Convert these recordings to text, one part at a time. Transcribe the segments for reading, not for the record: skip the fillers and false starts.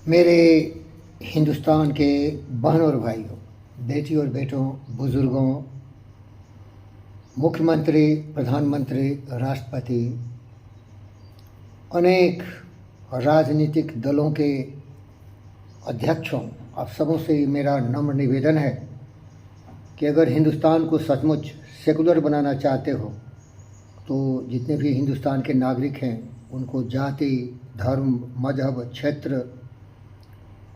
मेरे हिंदुस्तान के बहनों और भाइयों, बेटियों और बेटों, बुज़ुर्गों, मुख्यमंत्री, प्रधानमंत्री, राष्ट्रपति, अनेक राजनीतिक दलों के अध्यक्षों, आप सबों से मेरा नम्र निवेदन है कि अगर हिंदुस्तान को सचमुच सेकुलर बनाना चाहते हो तो जितने भी हिंदुस्तान के नागरिक हैं उनको जाति, धर्म, मजहब, क्षेत्र,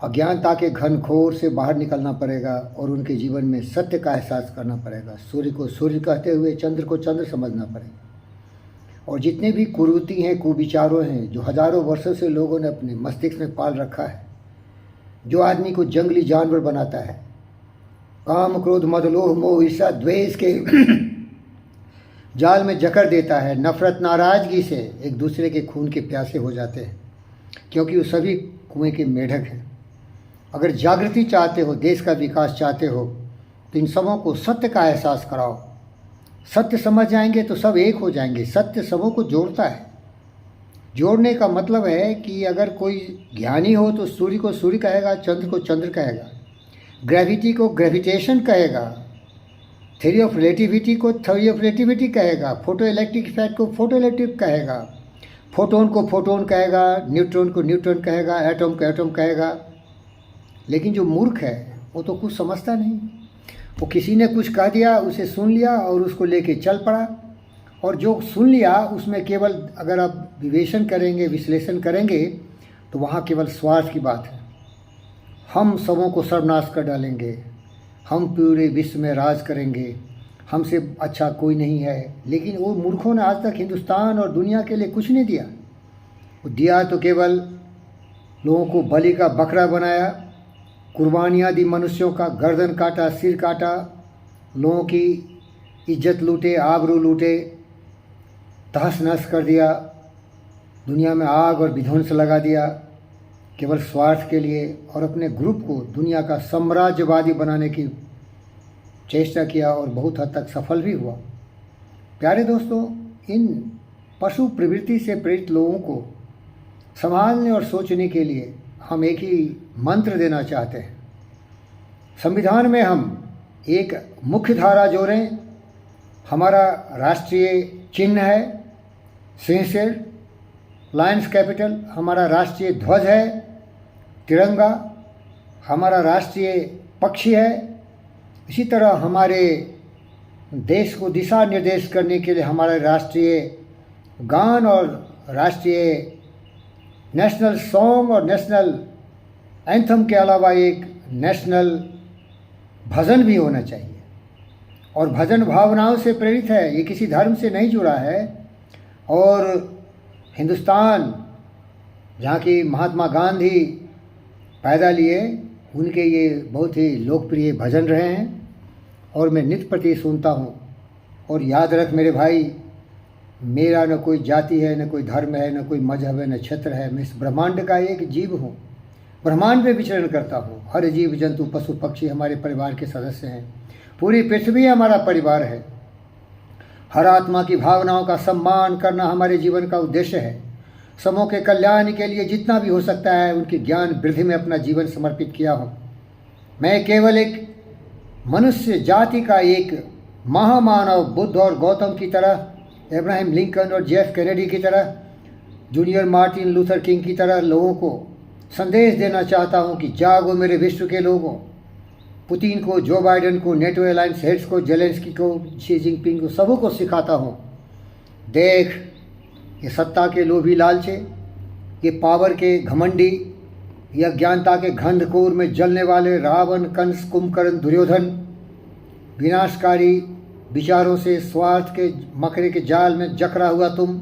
अज्ञानता के घनघोर से बाहर निकलना पड़ेगा और उनके जीवन में सत्य का एहसास करना पड़ेगा। सूर्य को सूर्य कहते हुए चंद्र को चंद्र समझना पड़ेगा। और जितने भी कुरीति हैं, कुविचारों हैं जो हजारों वर्षों से लोगों ने अपने मस्तिष्क में पाल रखा है, जो आदमी को जंगली जानवर बनाता है, काम, क्रोध, मद, लोभ, मोह, ईर्ष्या, द्वेष के जाल में जकड़ देता है, नफरत, नाराजगी से एक दूसरे के खून के प्यासे हो जाते हैं, क्योंकि वो सभी कुएं के मेढक हैं। अगर जागृति चाहते हो, देश का विकास चाहते हो, तो इन सबों को सत्य का एहसास कराओ। सत्य समझ जाएंगे तो सब एक हो जाएंगे। सत्य सबों को जोड़ता है। जोड़ने का मतलब है कि अगर कोई ज्ञानी हो तो सूर्य को सूर्य कहेगा, चंद्र को चंद्र कहेगा, ग्रेविटी को ग्रेविटेशन कहेगा, थ्योरी ऑफ रिलेटिविटी को थ्योरी ऑफ रिलेटिविटी कहेगा, फोटो इलेक्ट्रिक इफेक्ट को फोटो इलेक्ट्रिक कहेगा, फोटोन को फोटोन कहेगा, न्यूट्रॉन को न्यूट्रॉन कहेगा, एटम को एटम कहेगा। लेकिन जो मूर्ख है वो तो कुछ समझता नहीं। वो किसी ने कुछ कह दिया, उसे सुन लिया और उसको लेके चल पड़ा। और जो सुन लिया उसमें केवल अगर आप विवेचन करेंगे, विश्लेषण करेंगे तो वहाँ केवल स्वार्थ की बात है। हम सबों को सर्वनाश कर डालेंगे, हम पूरे विश्व में राज करेंगे, हमसे अच्छा कोई नहीं है। लेकिन वो मूर्खों ने आज तक हिंदुस्तान और दुनिया के लिए कुछ नहीं दिया। वो दिया तो केवल लोगों को बलि का बकरा बनाया, कुर्बानियाँ दी, मनुष्यों का गर्दन काटा, सिर काटा, लोगों की इज्जत लूटे, आबरू लूटे, तहस नहस कर दिया, दुनिया में आग और विध्वंस लगा दिया केवल स्वार्थ के लिए, और अपने ग्रुप को दुनिया का साम्राज्यवादी बनाने की चेष्टा किया और बहुत हद तक सफल भी हुआ। प्यारे दोस्तों, इन पशु प्रवृत्ति से प्रेरित लोगों को संभालने और सोचने के लिए हम एक ही मंत्र देना चाहते हैं। संविधान में हम एक मुख्य धारा जोड़ें। हमारा राष्ट्रीय चिन्ह है सिंहशेर, लायंस कैपिटल। हमारा राष्ट्रीय ध्वज है तिरंगा। हमारा राष्ट्रीय पक्षी है। इसी तरह हमारे देश को दिशा निर्देश करने के लिए हमारे राष्ट्रीय गान और राष्ट्रीय नेशनल सॉन्ग और नेशनल एंथम के अलावा एक नेशनल भजन भी होना चाहिए। और भजन भावनाओं से प्रेरित है, ये किसी धर्म से नहीं जुड़ा है। और हिंदुस्तान जहाँ की महात्मा गांधी पैदा लिए, उनके ये बहुत ही लोकप्रिय भजन रहे हैं और मैं नित्य प्रति सुनता हूँ। और याद रख मेरे भाई, मेरा न कोई जाति है, न कोई धर्म है, न कोई मजहब है, न क्षेत्र है। मैं इस ब्रह्मांड का एक जीव हूँ, ब्रह्मांड में विचरण करता हूँ। हर जीव जंतु पशु पक्षी हमारे परिवार के सदस्य हैं। पूरी पृथ्वी हमारा परिवार है। हर आत्मा की भावनाओं का सम्मान करना हमारे जीवन का उद्देश्य है। समूह के कल्याण के लिए जितना भी हो सकता है उनकी ज्ञान वृद्धि में अपना जीवन समर्पित किया हूँ। मैं केवल एक मनुष्य जाति का एक महामानव बुद्ध और गौतम की तरह, अब्राहम लिंकन और जेफ कैनेडी की तरह, जूनियर मार्टिन लूथर किंग की तरह लोगों को संदेश देना चाहता हूं कि जागो मेरे विश्व के लोगों। पुतिन को, जो बाइडेन को, नेटो अलायंस हेड्स को, जेलेंस्की को, शी जिनपिंग को, सबों को सिखाता हूं, देख ये सत्ता के लोभी लालचे, ये पावर के घमंडी, ये अज्ञानता के घंधकोर में जलने वाले रावण, कंस, कुंभकर्ण, दुर्योधन, विनाशकारी विचारों से स्वार्थ के मकड़े के जाल में जकड़ा हुआ तुम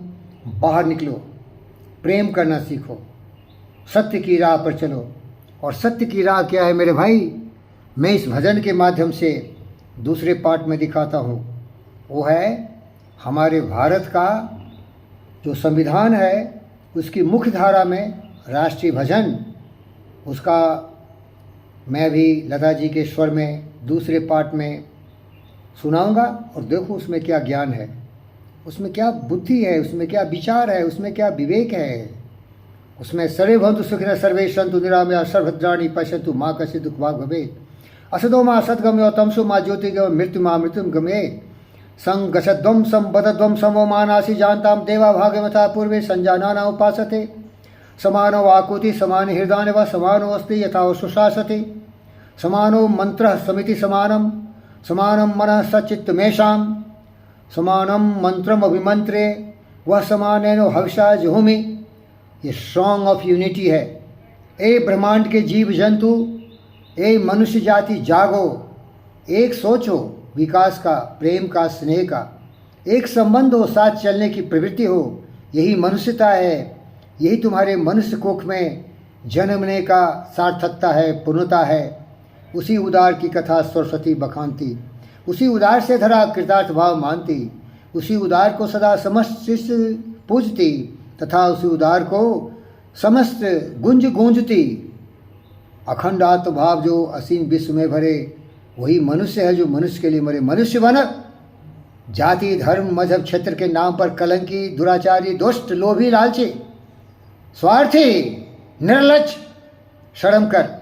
बाहर निकलो। प्रेम करना सीखो, सत्य की राह पर चलो। और सत्य की राह क्या है मेरे भाई, मैं इस भजन के माध्यम से दूसरे पार्ट में दिखाता हूँ। वो है हमारे भारत का जो संविधान है, उसकी मुख्य धारा में राष्ट्रीय भजन, उसका मैं भी लता जी के स्वर में दूसरे पार्ट में सुनाऊंगा। और देखो उसमें क्या ज्ञान है, उसमें क्या बुद्धि है, उसमें क्या विचार है, उसमें क्या विवेक है। उसमें सर्वे भवन्तु सुखिनः सर्वे सन्तु निरामया सर्वभद्राणि पश्यन्तु मा कश्चित् दुःखभाग् भवेत्। असतो मा सद्गमयो तमसो मा ज्योतिर्गमयो मृत्यु मा मृत्युं गमयेत्। संगशद्वं संबद्धद्वं समो मानासि जानतां देवा भाग्यमथा पूर्वे संजानाना उपासते। समानो आकुति समानि हृदय व समानो अस्ति यथा सुशासते। समानो मंत्रः समिति समानं समानं मनः सच्चित्तमेषां। समानं मंत्रम अभिमंत्रे वह समानेनो हविषा जुहुमि। ये सॉन्ग ऑफ यूनिटी है। ए ब्रह्मांड के जीव जंतु, ए मनुष्य जाति जागो, एक सोचो विकास का, प्रेम का, स्नेह का, एक संबंध हो, साथ चलने की प्रवृत्ति हो। यही मनुष्यता है, यही तुम्हारे मनुष्य कोख में जन्मने का सार्थकता है, पूर्णता है। उसी उदार की कथा सरस्वती बखानती, उसी उदार से धरा कृतार्थ भाव मानती, उसी उदार को सदा समस्त शिष्य पूजती तथा उसी उदार को समस्त गुंज गूंजती। अखंड आत्म भाव जो असीम विश्व में भरे, वही मनुष्य है जो मनुष्य के लिए मरे। मनुष्य बन जाति धर्म मजहब क्षेत्र के नाम पर कलंकी, दुराचारी, दुष्ट, लोभी, लालची, स्वार्थी, निर्लज, शर्म कर।